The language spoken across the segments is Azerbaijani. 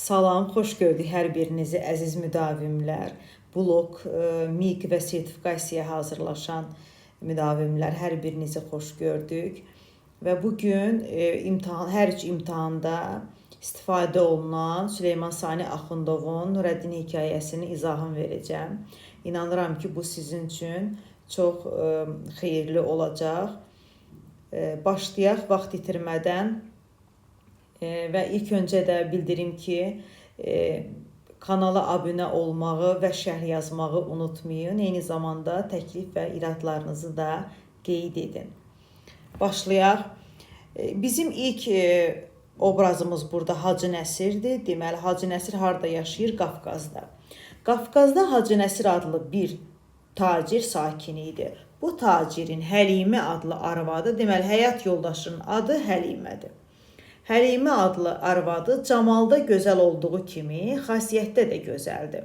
Salam, xoş gördük hər birinizi əziz müdavimlər. Blok, MİQ və sertifikasiyaya hazırlaşan müdavimlər, hər birinizi xoş gördük. Və bugün hər üç imtahanda istifadə olunan Süleyman Sani Axundovun Nurəddin hekayəsinin izahını verəcəm. İnanıram ki, bu sizin üçün çox xeyirli olacaq. Başlayaq vaxt itirmədən. Və ilk öncə də bildirim ki, kanala abunə olmağı və şərh yazmağı unutmayın. Eyni zamanda təklif və iradlarınızı da qeyd edin. Başlayaq. Bizim ilk obrazımız burada Hacı Nəsirdir. Deməli, Hacı Nəsir harada yaşayır? Qafqazda. Qafqazda Hacı Nəsir adlı bir tacir sakini idi. Bu tacirin Həlimə adlı arvadı, deməli, həyat yoldaşının adı Həlimədir. Həlimə adlı arvadı camalda gözəl olduğu kimi xasiyyətdə də gözəldir.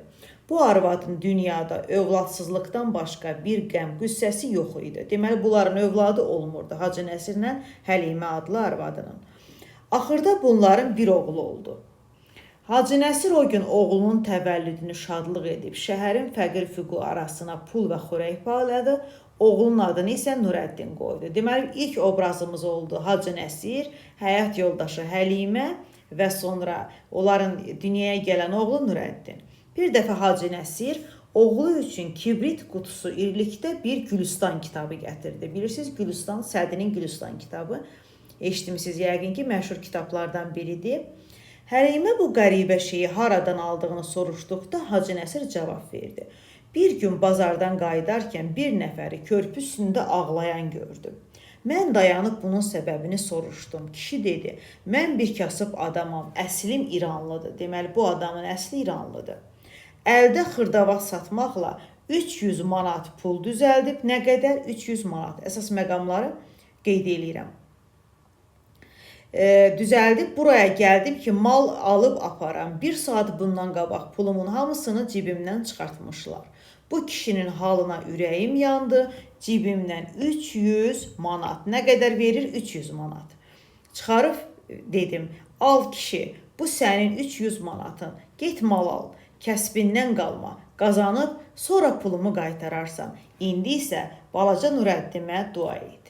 Bu arvadın dünyada övladsızlıqdan başqa bir qəm, qüssəsi yox idi. Deməli, bunların övladı olmurdu Hacı Nəsirlə Həlimə adlı arvadının. Axırda bunların bir oğlu oldu. Hacı Nəsir o gün oğlunun təvəllüdünü şadlıq edib, şəhərin fəqir füqu arasına pul və xörək payladı. Oğlunun adını isə Nurəddin qoydu. Deməli, ilk obrazımız oldu Hacı Nəsir, həyat yoldaşı Həlimə və sonra onların dünyaya gələn oğlu Nurəddin. Bir dəfə Hacı Nəsir oğlu üçün kibrit qutusu irilikdə bir Gülüstan kitabı gətirdi. Bilirsiniz, Gülüstan, Sədinin Gülüstan kitabı. Eşitmişsiniz yəqin ki, məşhur kitablardan biridir. Həlimə bu qəribə şeyi haradan aldığını soruşduqda Hacı Nəsir cavab verdi. Bir gün bazardan qayıdarkən bir nəfəri körpü üstündə ağlayan gördüm. Mən dayanıb bunun səbəbini soruşdum. Kişi dedi, mən bir kasıb adamam, əslim İranlıdır. Deməli, bu adamın əsli İranlıdır. Əldə xırdavat satmaqla 300 manat pul düzəldib, nə qədər? 300 manat. Əsas məqamları qeyd edirəm. Düzəldib, buraya gəldim ki, mal alıb aparam. Bir saat bundan qabaq pulumun hamısını cibimdən çıxartmışlar. Bu kişinin halına ürəyim yandı. Cibimdən 300 manat. Nə qədər verir? 300 manat. Çıxarıb dedim, al kişi, bu sənin 300 manatın. Get mal al, kəsbindən qalma. Qazanıb, sonra pulumu qaytararsan. İndi isə balaca Nurəddimə dua et.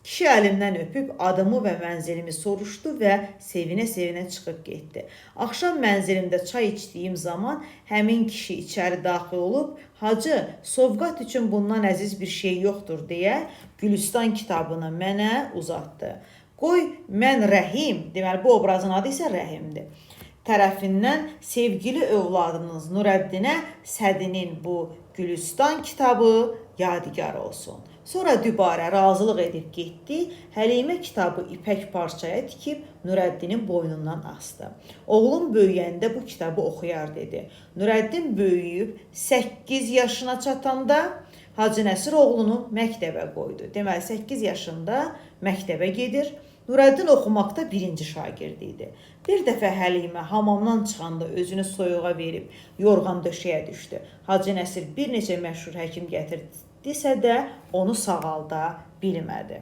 Kişi əlimdən öpüb adımı və mənzilimi soruşdu və sevinə-sevinə çıxıb getdi. Axşam mənzilimdə çay içdiyim zaman həmin kişi içəri daxil olub, Hacı, sovqat üçün bundan əziz bir şey yoxdur deyə Gülüstan kitabını mənə uzatdı. Qoy mən Rəhim, deməli bu obrazın adı isə Rəhimdir, tərəfindən sevgili övladınız Nurəddinə Sədinin bu Gülüstan kitabı yadigar olsun. Sonra dübarə razılıq edib getdi, Həlimə kitabı ipək parçaya tikib Nurəddinin boynundan asdı. Oğlum böyüyəndə bu kitabı oxuyar dedi. Nurəddin böyüyüb 8 yaşına çatanda Hacı Nəsir oğlunu məktəbə qoydu. Deməli, 8 yaşında məktəbə gedir. Nurəddin oxumaqda birinci şagird idi. Bir dəfə Həlimə hamamdan çıxanda özünü soyuğa verib yorğan döşəyə düşdü. Hacı Nəsir bir neçə məşhur həkim gətirdisə də onu sağalda bilmədi.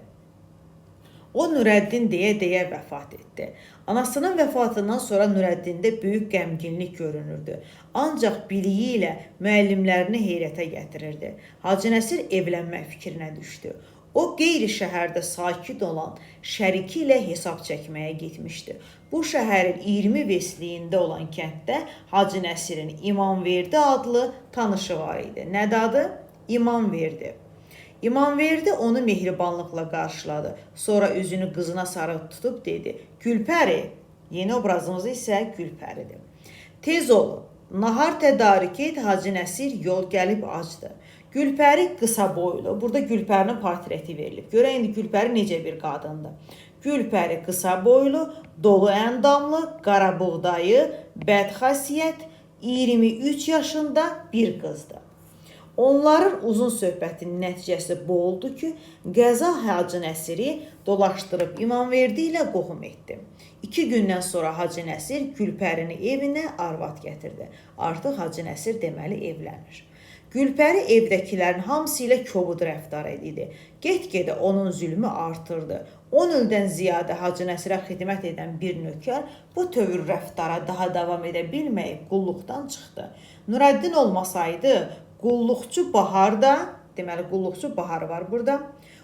O Nurəddin deyə vəfat etdi. Anasının vəfatından sonra Nurəddində böyük qəmginlik görünürdü. Ancaq biliyi ilə müəllimlərini heyrətə gətirirdi. Hacı Nəsir evlənmək fikrinə düşdü. O qeyri şəhərdə sakit olan şəriki ilə hesab çəkməyə getmişdi. Bu şəhərin 20 vesliyində olan kənddə Hacı Nəsirin İmamverdi adlı tanışı var idi. Nədir adı? İmamverdi. İmamverdi onu mehribanlıqla qarşıladı. Sonra üzünü qızına sarı tutub dedi, Gülpəri, yeni obrazımız isə Gülpəridir. Tez olun, nahar tədarik et, Hacı Nəsir yol gəlib acdı. Gülpəri qısa boylu, burada Gülpərinin portreti verilib. Görək indi Gülpəri necə bir qadındır. Gülpəri qısa boylu, dolu əndamlı, qara buğdayı, bədxasiyyət, 23 yaşında bir qızdır. Onların uzun söhbətinin nəticəsi bu oldu ki, qəza Hacı Nəsiri dolaşdırıb İmamverdi ilə qohum etdi. 2 gündən sonra Hacı Nəsir Gülpərini evinə arvad gətirdi. Artıq Hacı Nəsir deməli evlənir. Gülpəri evdəkilərin hamısı ilə kobud rəftar edirdi. Get-gedə onun zülmü artırdı. 10 ildən ziyadə Hacı Nəsirə xidmət edən bir nökər bu tövür rəftara daha davam edə bilməyib qulluqdan çıxdı. Nurəddin olmasaydı, qulluqçu Bahar da, deməli qulluqçu Bahar var burada,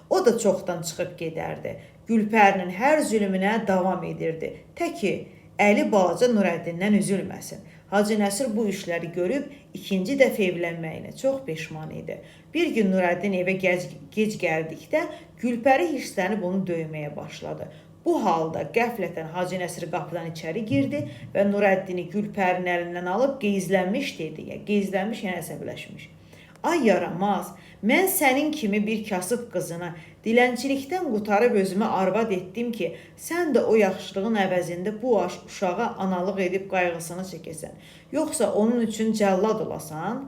o da çoxdan çıxıb gedərdi. Gülpərinin hər zülmünə davam edirdi. Təki əli balaca Nurəddindən üzülməsin. Hacı Nəsir bu işləri görüb ikinci dəfə evlənməyinə çox peşman idi. Bir gün Nurəddin evə gec gəldikdə Gülpəri hirslənib onu döyməyə başladı. Bu halda qəflətən Hacı Nəsir qapıdan içəri girdi və Nurəddini Gülpərinin əlindən alıb geyzlənmiş dedi. Geyzlənmiş, yəni əsəbləşmiş. Ay yaramaz, mən sənin kimi bir kasıb qızına dilənçilikdən qutarıb özümə arvad etdim ki, sən də o yaxşılığın əvəzində bu uşağa analıq edib qayğısını çəkəsən. Yoxsa onun üçün cəllad olasan?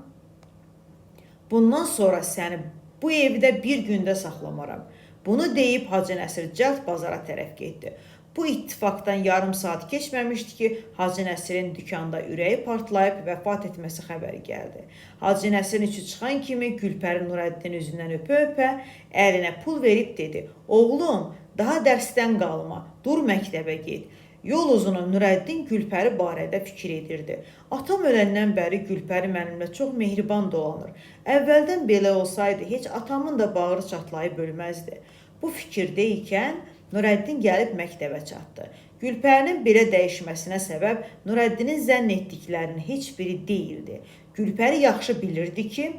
Bundan sonra səni bu evdə bir gündə saxlamaram. Bunu deyib Hacı Nəsir cəld bazara tərəf getdi. Bu ittifaqdan yarım saat keçməmişdi ki, Hacı Nəsirin dükanda ürəyi partlayıb vəfat etməsi xəbəri gəldi. Hacı Nəsirin içi çıxan kimi Gülpəri Nurəddin üzündən öpə-öpə əlinə pul verib dedi: "Oğlum, daha dərsdən qalma, dur məktəbə get." Yol uzunu Nurəddin Gülpəri barədə fikir edirdi. Atam öləndən bəri Gülpəri mənimlə çox mehriban dolanır. Əvvəldən belə olsaydı, heç atamın da bağrı çatlayıb ölməzdi. Bu fikirdə ikən Nurəddin gəlib məktəbə çatdı. Gülpərinin belə dəyişməsinə səbəb Nurəddinin zənn etdiklərinin heç biri deyildi. Gülpəri yaxşı bilirdi ki,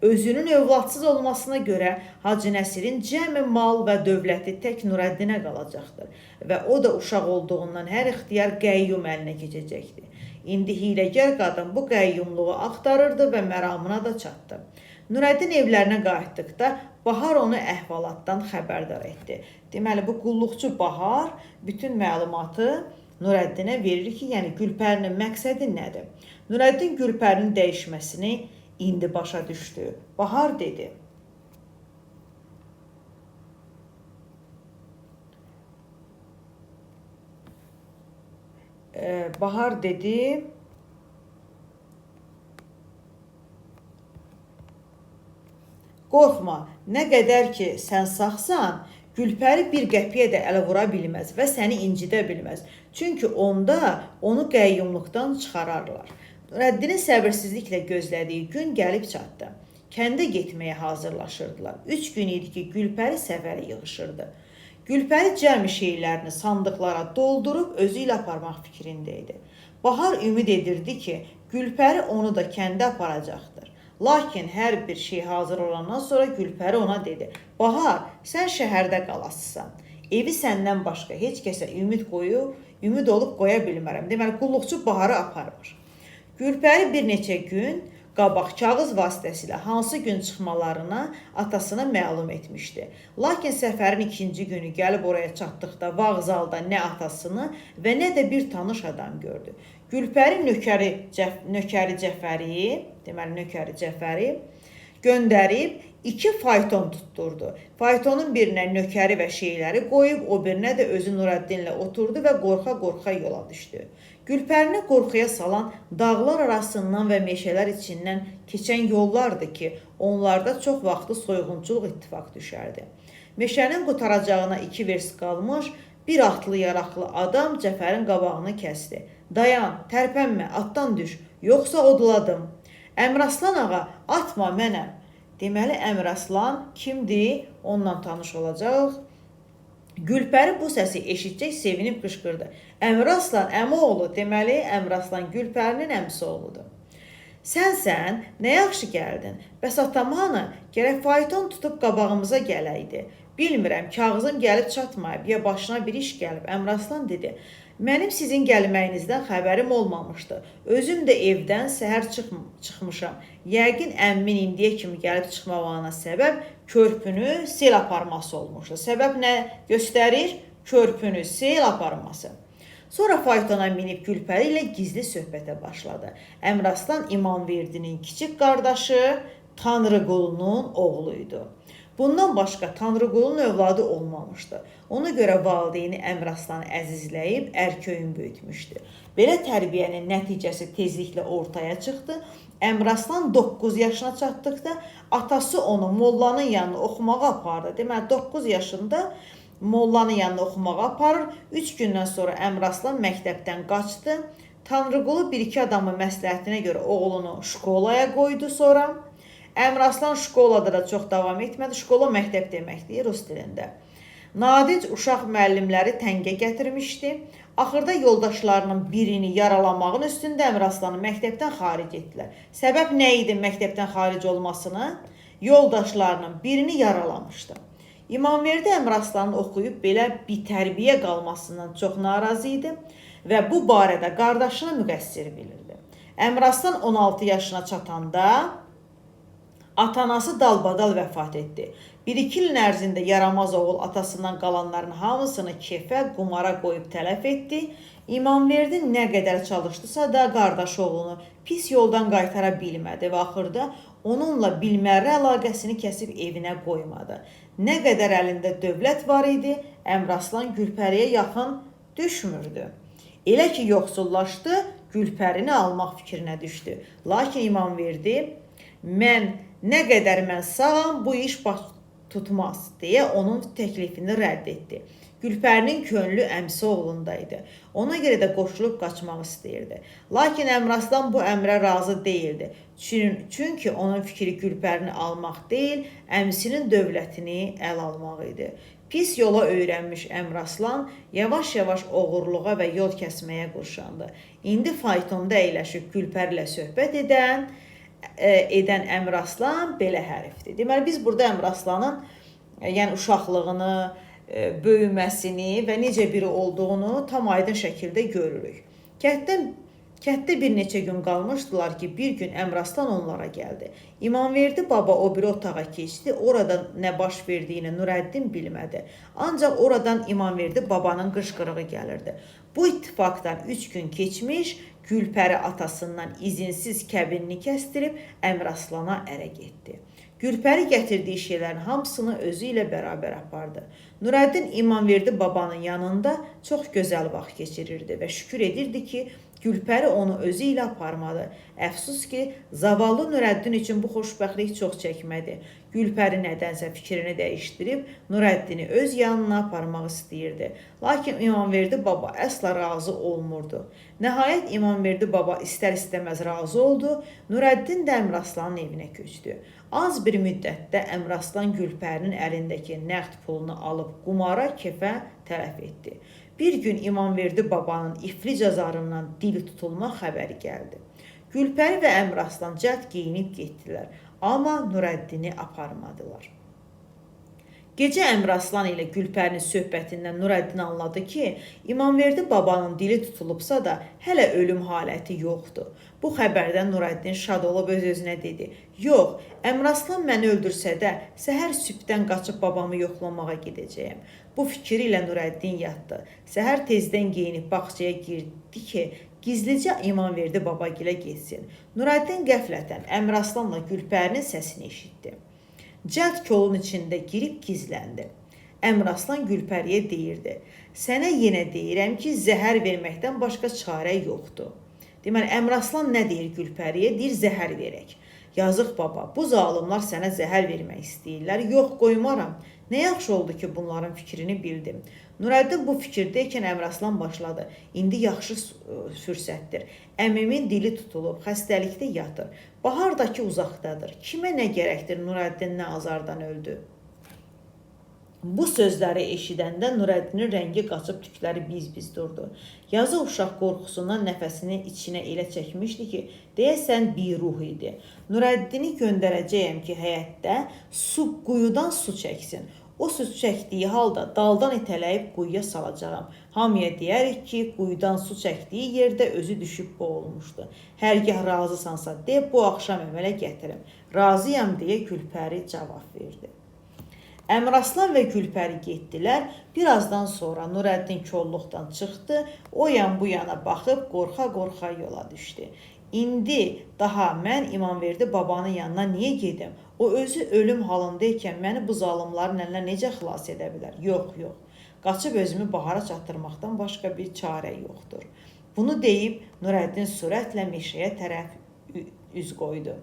özünün övladsız olmasına görə Hacı Nəsirin cəmi mal və dövləti tək Nurəddinə qalacaqdır və o da uşaq olduğundan hər ixtiyar qəyyum əlinə keçəcəkdir. İndi hiləgər qadın bu qəyyumluğu axtarırdı və məramına da çatdı. Nurəddin evlərinə qayıtdıqda Bahar onu əhvalatdan xəbərdar etdi. Deməli, bu qulluqçu Bahar bütün məlumatı Nurəddinə verir ki, yəni Gülpərinin məqsədi nədir? Nurəddin Gülpərinin dəyişməsini indi başa düşdü. Bahar dedi: Bahar dedi: "Qorxma, nə qədər ki sən sağsan, Gülpəri bir qəpiyə də ələ vura bilməz və səni incidə bilməz. Çünki onda onu qəyyumluqdan çıxararlar." Nurəddinin səbirsizliklə gözlədiyi gün gəlib çatdı. Kəndə getməyə hazırlaşırdılar. 3 gün idi ki, Gülpəri səfərə yığışırdı. Gülpəri cəmi şeylərini sandıqlara doldurub özü ilə aparmaq fikrində idi. Bahar ümid edirdi ki, Gülpəri onu da kəndə aparacaqdır. Lakin hər bir şey hazır olandan sonra Gülpəri ona dedi: "Bahar, sən şəhərdə qalasısan. Evi səndən başqa heç kəsə ümid olub qoya bilmərəm." Deməli, qulluqçu Baharı aparmır. Gülpəri bir neçə gün qabaq kağız vasitəsilə hansı gün çıxmalarına atasına məlum etmişdi. Lakin səfərin ikinci günü gəlib oraya çatdıqda vağzalda nə atasını və nə də bir tanış adam gördü. Gülpəri nökəri Cəfəri göndərib 2 fayton tutturdu. Faytonun birinə nökəri və şeyləri qoyub, o birinə də özü Nurəddinlə oturdu və qorxa-qorxa yola düşdü. Gülpərini qorxuya salan dağlar arasından və meşələr içindən keçən yollardı ki, onlarda çox vaxtı soyğunçuluq ittifaq düşərdi. Meşənin qutaracağına 2 vers qalmış, bir atlı yaraqlı adam Cəfərin qabağını kəsdi. "Dayan, tərpənmə, atdan düş, yoxsa odladım." "Əmraslan ağa, atma mənəm." Deməli, Əmraslan kimdir? Onunla tanış olacaq. Gülpəri bu səsi eşitcək sevinib qışqırdı: "Əmraslan, əmi oğlu." Deməli, Əmraslan Gülpərinin əmisi oğludur. "Sən, nə yaxşı gəldin. Bəs atam hanı? Gərək fayton tutub qabağımıza gələydi. Bilmirəm, kağızım gəlib çatmayıb, ya başına bir iş gəlib." Əmraslan dedi: "Mənim sizin gəlməyinizdən xəbərim olmamışdı. Özüm də evdən səhər çıxmışam. Yəqin əmmin indiyə kimi gəlib çıxmamağına səbəb körpünü sel aparması olmuşdu." Səbəb nə göstərir? Körpünü sel aparması. Sonra faytona minib Gülpəri ilə gizli söhbətə başladı. Əmraslan İmamverdinin kiçik qardaşı, Tanrıqulunun oğluydu. Bundan başqa Tanrıqulunun övladı olmamışdı. Ona görə valideyni Əmraslanı əzizləyib ərköyün böyütmüşdü. Belə tərbiyənin nəticəsi tezliklə ortaya çıxdı. Əmraslan 9 yaşına çatdıqda atası onu mollanın yanına oxumağa apardı. Deməli 9 yaşında mollanın yanına oxumağa aparır. 3 gündən sonra Əmraslan məktəbdən qaçdı. Tanrıqulu bir-iki adamın məsləhətinə görə oğlunu şkolaya qoydu sonra. Əmraslan şkolada da çox davam etmədi. Şkola məktəb deməkdir rus dilində. Nadic uşaq müəllimləri təngə gətirmişdi. Axırda yoldaşlarının birini yaralamağın üstündə Əmraslanı məktəbdən xaric etdilər. Səbəb nə idi məktəbdən xaric olmasına? Yoldaşlarının birini yaralamışdı. İmamverdi Əmraslanın oxuyub belə bir tərbiyə qalmasından çox narazı idi və bu barədə qardaşını müqəssir bilirdi. Əmraslan 16 yaşına çatanda atanası dalbadal vəfat etdi. 1-2 ilin ərzində yaramaz oğul atasından qalanların hamısını kefə, qumara qoyub tələf etdi. İmamverdi nə qədər çalışdısa da qardaş oğlunu pis yoldan qaytara bilmədi və axırda onunla bilmərrə əlaqəsini kəsib evinə qoymadı. Nə qədər əlində dövlət var idi, Əmraslan Gülpəriyə yaxın düşmürdü. Elə ki yoxsullaşdı, Gülpərini almaq fikrinə düşdü. Lakin İmamverdi, nə qədər mən sağam, bu iş baş tutmaz deyə onun təklifini rədd etdi. Gülpərinin könlü əmsi oğlundaydı. Ona görə də qoşulub qaçmaq istəyirdi. Lakin Əmraslan bu əmrə razı deyildi. Çünki onun fikri Gülpərini almaq deyil, əmsinin dövlətini əl almaq idi. Pis yola öyrənmiş Əmraslan yavaş-yavaş oğurluğa və yol kəsməyə qurşandı. İndi faytonda əyləşib Gülpər ilə söhbət edən Əmraslan belə hərifdir. Deməli, biz burada Əmraslanın uşaqlığını, böyüməsini və necə biri olduğunu tam aydın şəkildə görürük. Kənddə bir neçə gün qalmışdılar ki, bir gün Əmraslan onlara gəldi. İmamverdi baba o bir otağa keçdi. Orada nə baş verdiyini Nurəddin bilmədi. Ancaq oradan İmamverdi babanın qışqırığı gəlirdi. Bu ittifaqdan 3 gün keçmiş, Gülpəri atasından izinsiz kəbinini kəstirib Əmraslana ərə getdi. Gülpəri gətirdiyi şeylərin hamısını özü ilə bərabər apardı. Nurəddin İmamverdi babanın yanında çox gözəl vaxt keçirirdi və şükür edirdi ki, Gülpəri onu özü ilə aparmadı. Əfsus ki, zavallı Nurəddin üçün bu xoşbəxtlik çox çəkmədi. Gülpəri nədənsə fikrini dəyişdirib Nurəddini öz yanına aparmaq istəyirdi. Lakin İmamverdi baba əsla razı olmurdu. Nəhayət İmamverdi baba istər-istəməz razı oldu. Nurəddin də Əmraslanın evinə köçdü. Az bir müddətdə Əmraslan Gülpərinin əlindəki nəqd pulunu alıb qumara, kefə tərəf etdi. Bir gün İmamverdi babanın iflic azarından dili tutulma xəbəri gəldi. Gülpəri və Əmraslan cəld geyinib getdilər, amma Nurəddini aparmadılar. Gecə Əmraslan ilə Gülpərinin söhbətindən Nurəddin anladı ki, İmamverdi babanın dili tutulubsa da hələ ölüm haləti yoxdur. Bu xəbərdən Nurəddin şad olub öz-özünə dedi. Yox, Əmraslan məni öldürsə də səhər sübhdən qaçıb babamı yoxlamağa gedəcəyəm. Bu fikir ilə Nurəddin yatdı. Səhər tezdən geyinib bağçaya girdi ki, gizlicə İmamverdi babagilə getsin. Nurəddin qəflətən Əmraslanla Gülpərinin səsini eşitdi. Cəld kolun içində girib gizləndi. Əmraslan Gülpəriyə deyirdi. Sənə yenə deyirəm ki, zəhər verməkdən başqa çarə yoxdur. Deməli, Əmraslan nə deyir Gülpəriyə? Deyir, zəhər verək. Yazıq baba, bu zalımlar sənə zəhər vermək istəyirlər. Yox, qoymaram. Nə yaxşı oldu ki, bunların fikrini bildim. Nurəddin bu fikirdəykən Əmraslan başladı. İndi yaxşı fürsətdir. Əmimin dili tutulub, xəstəlikdə yatır. Bahardakı uzaqdadır. Kimə nə gərəkdir Nurəddin nə azardan öldü? Bu sözləri eşidəndə Nurəddinin rəngi qaçıb tükləri biz-biz durdu. Yazıq uşaq qorxusundan nəfəsini içinə elə çəkmişdi ki, deyəsən bir ruh idi. Nurəddini göndərəcəyəm ki, həyətdə quyudan su çəksin. O su çəkdiyi halda daldan itələyib quyuya salacağam. Hamıya deyərik ki, quyudan su çəkdiyi yerdə özü düşüb boğulmuşdu. Hərgah razısansa de, bu axşam əmələ gətirim. Razıyam deyə Gülpəri cavab verdi. Əmraslan və Gülpəri getdilər. Birazdan sonra Nurəddin kolluqdan çıxdı. O yan bu yana baxıb qorxa-qorxa yola düşdü. İndi daha mən İmamverdi babanın yanına niyə gedim? O özü ölüm halındaykən məni bu zalımların əlinə necə xilas edə bilər? Yox, yox. Qaçıb özümü Bahara çatdırmaqdan başqa bir çarə yoxdur. Bunu deyib Nurəddin sürətlə meşəyə tərəf üz qoydu.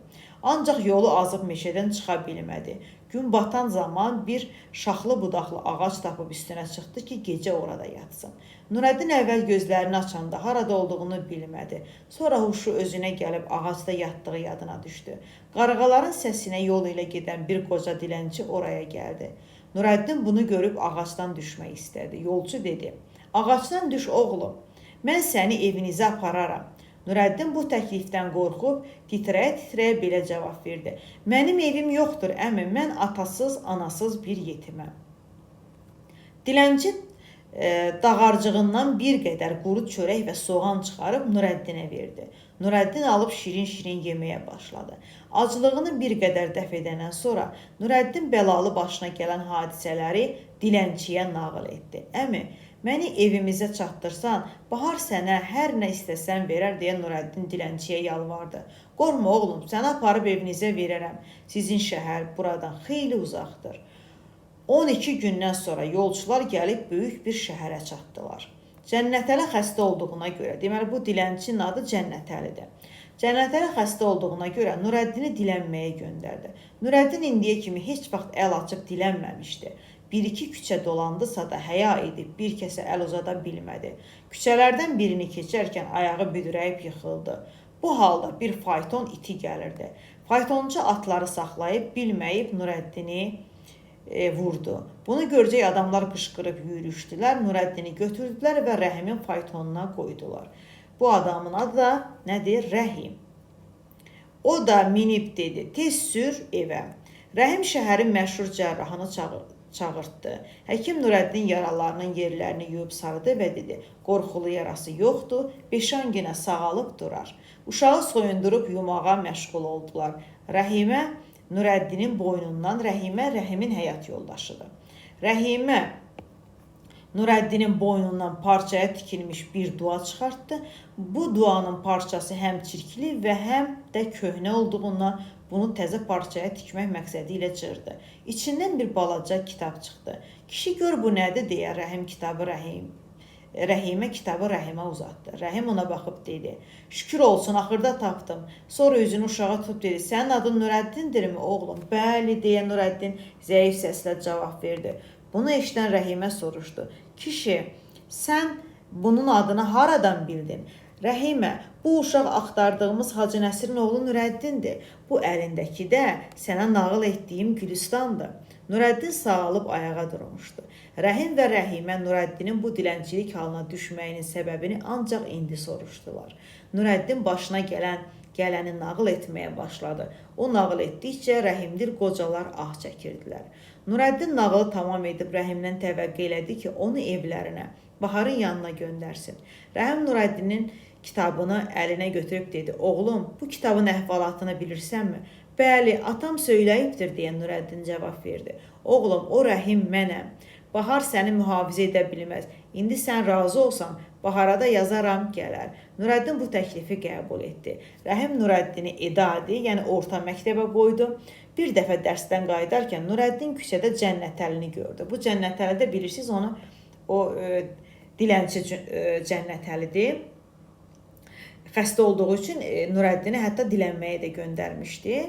Ancaq yolu azıb meşədən çıxa bilmədi. Gün batan zaman bir şaxlı budaqlı ağac tapıb üstünə çıxdı ki, gecə orada yatsın. Nurəddin əvvəl gözlərini açanda harada olduğunu bilmədi. Sonra huşu özünə gəlib ağacda yatdığı yadına düşdü. Qarğaların səsinə yol ilə gedən bir qoca dilənçi oraya gəldi. Nurəddin bunu görüb ağacdan düşmək istədi. Yolçu dedi: "Ağacdan düş oğlum, mən səni evinizə apararam." Nurəddin bu təklifdən qorxub, titrəyə-titrəyə belə cavab verdi: "Mənim evim yoxdur, əmi, mən atasız, anasız bir yetiməm." Dilənçi dağarcığından bir qədər quru çörək və soğan çıxarıb Nurəddinə verdi. Nurəddin alıb şirin-şirin yeməyə başladı. Aclığını bir qədər dəf edəndən sonra Nurəddin bəlalı başına gələn hadisələri dilənçiyə nağıl etdi. "Əmi, məni evimizə çatdırsan, Bahar sənə hər nə istəsən verər" deyə Nurəddin dilənçiyə yalvardı. "Qorxma oğlum, səni aparıb evinizə verərəm. Sizin şəhər buradan xeyli uzaqdır." 12 gündən sonra yolçular gəlib böyük bir şəhərə çatdılar. Cənnətəli xəstə olduğuna görə, deməli bu dilənçinin adı Cənnətəlidir. Cənnətəli xəstə olduğuna görə Nurəddini dilənməyə göndərdi. Nurəddin indiyə kimi heç vaxt əl açıb dilənməmişdi. Bir-iki küçə dolandısa da həya edib bir kəsə əl uzada bilmədi. Küçələrdən birini keçərkən ayağı büdrəyib yıxıldı. Bu halda bir fayton iti gəlirdi. Faytonçu atları saxlayıb bilməyib Nurəddini vurdu. Bunu görəcək adamlar qışqırıb yürüşdülər, Nurəddini götürdülər və Rəhimin faytonuna qoydular. Bu adamın adı da nədir? Rəhim. O da minib dedi: "Tez sür evə." Rəhim şəhərin məşhur cərrahını çağırtdı. Həkim Nurəddin yaralarının yerlərini yuyub sarıdı və dedi: "Qorxulu yarası yoxdur, 5-10 günə sağalıb durar." Uşağı soyundurub yumağa məşğul oldular. Rəhimə Nurəddinin boynundan, Rəhimə Rəhimin həyat yoldaşıdır. Rəhimə Nurəddinin boynundan parçaya tikilmiş bir dua çıxartdı. Bu duanın parçası həm çirkli və həm də köhnə olduğundan bunu təzə parçaya tikmək məqsədi ilə cırdı. İçindən bir balaca kitab çıxdı. "Kişi gör bu nədir?" deyə Rəhimə kitabı Rəhimə uzatdı. Rəhim ona baxıb dedi: "Şükür olsun, axırda tapdım." Sonra üzünü uşağa tutub dedi: "Sənin adın Nurəddindirmi oğlum?" "Bəli" deyə Nurəddin zəif səslə cavab verdi. Bunu eşidən Rəhimə soruşdu: "Kişi, sən bunun adını haradan bildin?" "Rəhimə, bu uşaq axtardığımız Hacı Nəsirin oğlu Nurəddindir. Bu əlindəki də sənə nağıl etdiyim Gülüstandır." Nurəddin sağalıb ayağa durmuşdu. Rəhim və Rəhimə Nurəddinin bu dilənçilik halına düşməyinin səbəbini ancaq indi soruşdular. Nurəddin başına gələni nağıl etməyə başladı. O nağıl etdikcə Rəhimdir qocalar ah çəkirdilər. Nurəddin nağılı tamam edib Rəhimdən təvəqqə elədi ki, onu evlərinə, Baharın yanına göndərsin. Rəhim Nurəddinin kitabını əlinə götürüb dedi: "Oğlum, bu kitabın əhvalatını bilirsənmi?" "Bəli, atam söyləyibdir" deyə Nurəddin cavab verdi. "Oğlum, o Rəhim mənəm. Bahar səni mühafizə edə bilməz. İndi sən razı olsan, Bahara da yazaram, gələr." Nurəddin bu təklifi qəbul etdi. Rəhim Nurəddini edadi, yəni orta məktəbə qoydu. Bir dəfə dərsdən qayıdarkən Nurəddin küçədə Cənnətəlini gördü. Bu Cənnətəli də bilirsiniz, o dilənçi Cənnətəlidir. Xəstə olduğu üçün Nurəddini hətta dilənməyə də göndərmişdi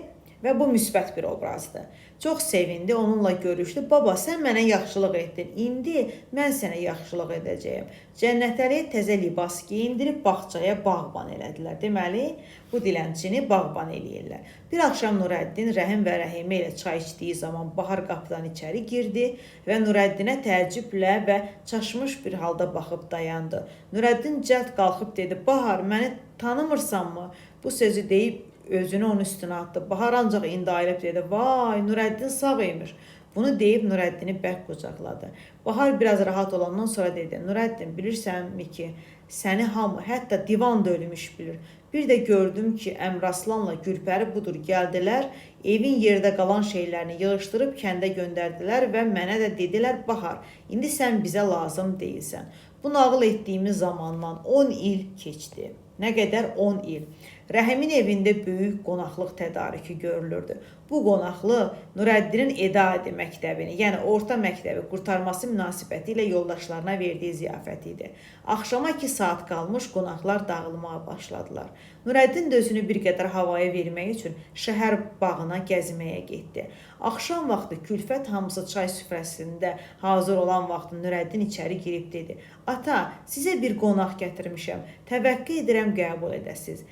və bu müsbət bir obrazdır. Çox sevindi, onunla görüşdü. "Baba, sən mənə yaxşılıq etdin. İndi mən sənə yaxşılıq edəcəyəm." Cənnətəliyə təzə libas geyindirib bağçaya bağban elədilər. Deməli, bu dilənçini bağban eləyirlər. Bir axşam Nurəddin Rəhim və Rəhimə ilə çay içdiyi zaman Bahar qapıdan içəri girdi və Nurəddinə təəccüblə və çaşmış bir halda baxıb dayandı. Nurəddin cəld qalxıb dedi: "Bahar, məni tanımırsanmı?" Bu sözü deyib özünü onun üstünə atdı. Bahar ancaq indi ayılıb dedi: "Vay, Nurəddin sağ imiş. Bunu deyib Nurəddini bərk qucaqladı. Bahar biraz rahat olandan sonra dedi: Nurəddin, bilirsənmi ki, səni hamı, hətta divan da ölmüş bilir. Bir də gördüm ki, Əmraslanla Gülpəri budur gəldilər, evin yerdə qalan şeylərini yığışdırıb kəndə göndərdilər və mənə də dedilər: Bahar, indi sən bizə lazım deyilsən. Bu nağıl etdiyimiz zamandan 10 il keçdi. Nə qədər? 10 il. Rəhimin evində böyük qonaqlıq tədarükü görülürdü. Bu qonaqlıq Nurəddinin Eda məktəbini, yəni orta məktəbi qurtarması münasibəti ilə yoldaşlarına verdiyi ziyafət idi. Axşama 2 saat qalmış qonaqlar dağılmağa başladılar. Nurəddin də özünü bir qədər havaya vermək üçün şəhər bağına gəzməyə getdi. Axşam vaxtı Külfət hamısı çay süfrəsində hazır olan vaxtı Nurəddin içəri girib dedi: Ata, sizə bir qonaq gətirmişəm. Təvəqqə edirəm qəbul edəsiz.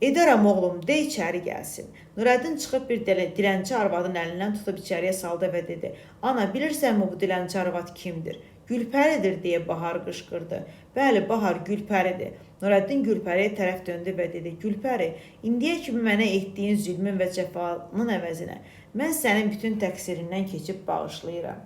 Edərəm oğlum, de içəri gəlsin. Nurəddin çıxıb bir dilənçi arvadın əlindən tutub içəriyə saldı və dedi: Ana, bilirsənmi bu dilənçi arvad kimdir? Gülpəridir, deyə Bahar qışqırdı. Bəli, Bahar, Gülpəridir. Nurəddin Gülpəriyə tərəf döndü və dedi: Gülpəri, indiyə kimi mənə etdiyin zülmün və cəfanın əvəzinə mən sənin bütün təqsirindən keçib bağışlayıram.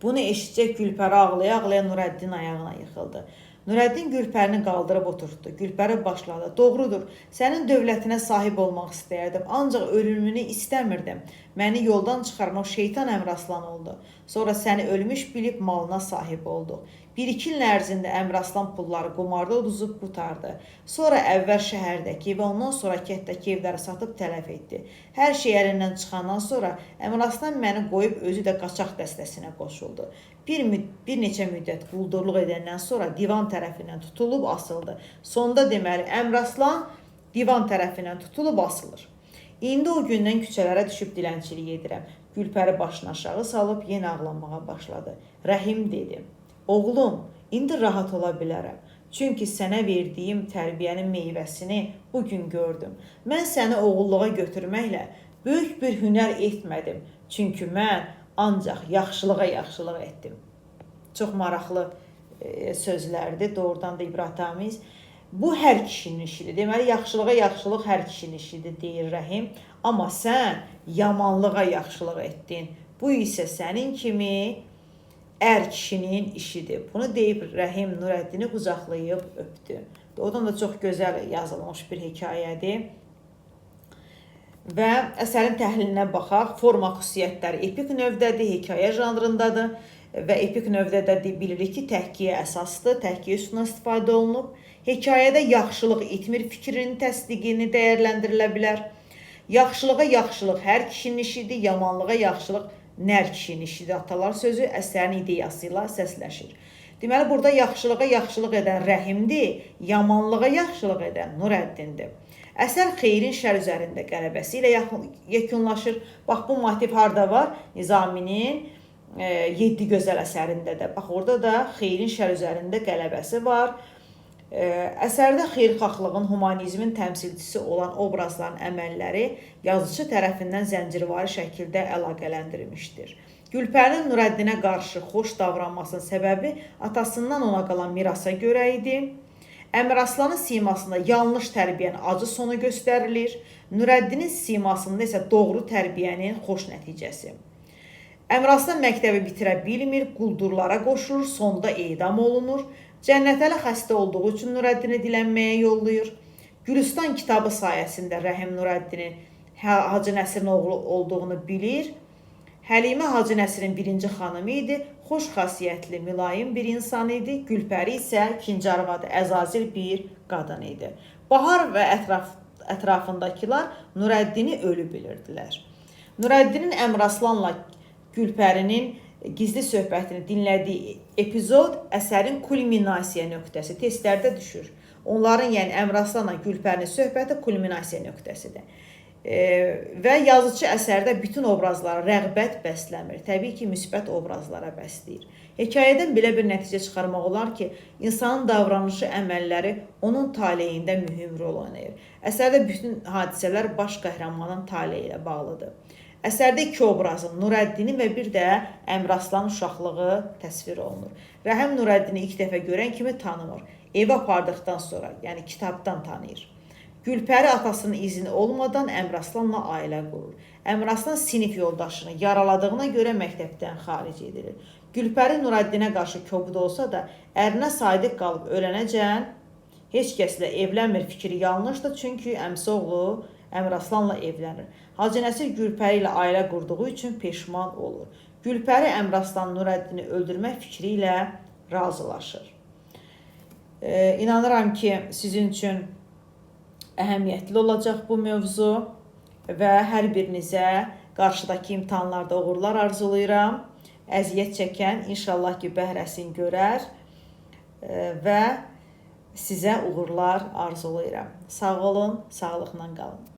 Bunu eşitcək Gülpəri ağlaya-ağlaya Nurəddin ayağına yıxıldı. Nurəddin Gülpərini qaldırıb oturtdu. Gülpəri başladı: Doğrudur, sənin dövlətinə sahib olmaq istəyərdim, ancaq ölümünü istəmirdim. Məni yoldan çıxaran o şeytan Əmraslan oldu. Sonra səni ölmüş bilib malına sahib oldu. 1-2 il ərzində Əmraslan pulları qumarda uduzub qutardı. Sonra əvvəl şəhərdəki və ondan sonra kətdəki evləri satıb tələf etdi. Hər şey əlindən çıxandan sonra Əmraslan məni qoyub özü də qaçaq dəstəsinə qoşuldu. Bir neçə müddət quldurluq edəndən sonra divan tərəfindən tutulub asıldı. Sonda deməli Əmraslan divan tərəfindən tutulub asılır. İndi o gündən küçələrə düşüb dilənçilik edirəm. Gülpəri başını aşağı salıb yenə ağlamağa başladı. Rəhim dedi: Oğlum, indi rahat ola bilərəm. Çünki sənə verdiyim tərbiyənin meyvəsini bugün gördüm. Mən səni oğulluğa götürməklə böyük bir hünər etmədim. Çünki mən ancaq yaxşılığa yaxşılıq etdim. Çox maraqlı sözlərdir, doğrudan da ibrətamiz. Bu hər kişinin işidir. Deməli, yaxşılığa yaxşılıq hər kişinin işidir, deyir Rəhim. Amma sən yamanlığa yaxşılıq etdin. Bu isə sənin kimi ər kişinin işidir. Bunu deyib Rəhim Nurəddini qucaqlayıb öpdü. Oradan da çox gözəl yazılmış bir hekayədir. Və əsərin təhlilinə baxaq. Forma xüsusiyyətləri epik növdədir, hekayə janrındadır və epik növdədə bilirik ki, təhkiyə əsasdır, təhkiyə üstündən istifadə olunub. Hekayədə yaxşılıq etmir fikrinin təsdiqini dəyərləndirilə bilər. Yaxşılığa yaxşılıq hər kişinin işidir, yamanlığa yaxşılıq nər kişinin işidir. Atalar sözü əsərin ideyası ilə səsləşir. Deməli, burada yaxşılığa yaxşılıq edən Rəhimdir, yamanlığa yaxşılıq edən Nurəddindir. Əsər xeyrin şər üzərində qələbəsi ilə yekunlaşır. Bax, bu motiv harada var? Nizaminin 7 gözəl əsərində də. Bax, orada da xeyrin şər üzərində qələbəsi var. Əsərdə xeyirxahlığın, humanizmin təmsilçisi olan obrazların əməlləri yazıcı tərəfindən zəncirvari şəkildə əlaqələndirilmişdir. Gülpərinin Nurəddinə qarşı xoş davranmasının səbəbi atasından ona qalan mirasa görə idi. Əmraslanın simasında yanlış tərbiyənin acı sonu göstərilir. Nurəddinin simasında isə doğru tərbiyənin xoş nəticəsi. Əmraslan məktəbi bitirə bilmir, quldurlara qoşulur, sonda edam olunur. Cənnətəli xəstə olduğu üçün Nurəddini dilənməyə yollayır. Gülüstan kitabı sayəsində Rəhim Nurəddinin Hacı Nəsirin oğlu olduğunu bilir. Həlimə Hacı Nəsirin 1-ci xanımı idi, xoş xasiyyətli, mülayim bir insan idi. Gülpəri isə ikinci arvadı, əzazil bir qadın idi. Bahar və ətrafındakılar Nurəddini ölü bilirdilər. Nurəddinin Əmraslanla Gülpərinin gizli söhbətini dinlədiyi epizod əsərin kulminasiya nöqtəsi, testlərdə düşür. Onların, yəni Əmraslanla Gülpərinin söhbəti kulminasiya nöqtəsidir. Və yazıcı əsərdə bütün obrazlara rəğbət bəsləmir. Təbii ki, müsbət obrazlara bəsləyir. Hekayədən belə bir nəticə çıxarmaq olar ki, insanın davranışı, əməlləri onun taleyində mühüm rol oynayır. Əsərdə bütün hadisələr baş qəhrəmanın taleyi ilə bağlıdır. Əsərdə 2 obrazın, Nurəddini və bir də Əmraslanın uşaqlığı təsvir olunur. Rəhim Nurəddini ilk dəfə görən kimi tanımır. Evə apardıqdan sonra, yəni kitabdan tanıyır. Gülpəri atasının izni olmadan Əmraslanla ailə qurur. Əmraslan sinif yoldaşını yaraladığına görə məktəbdən xaric edilir. Gülpəri Nurəddinə qarşı kobud olsa da, ərinə sadiq qalıb ölənəcən heç kəslə evlənmir fikri yanlışdır, çünki əmsi oğlu Əmraslanla evlənir. Hacı Nəsir Gülpəri ilə ailə qurduğu üçün peşman olur. Gülpəri Əmraslan Nurəddini öldürmək fikri ilə razılaşır. İnanıram ki, sizin üçün əhəmiyyətli olacaq bu mövzu və hər birinizə qarşıdakı imtahanlarda uğurlar arzulayıram. Əziyyət çəkən inşallah ki, bəhrəsini görər və sizə uğurlar arzulayıram. Sağ olun, sağlıqla qalın.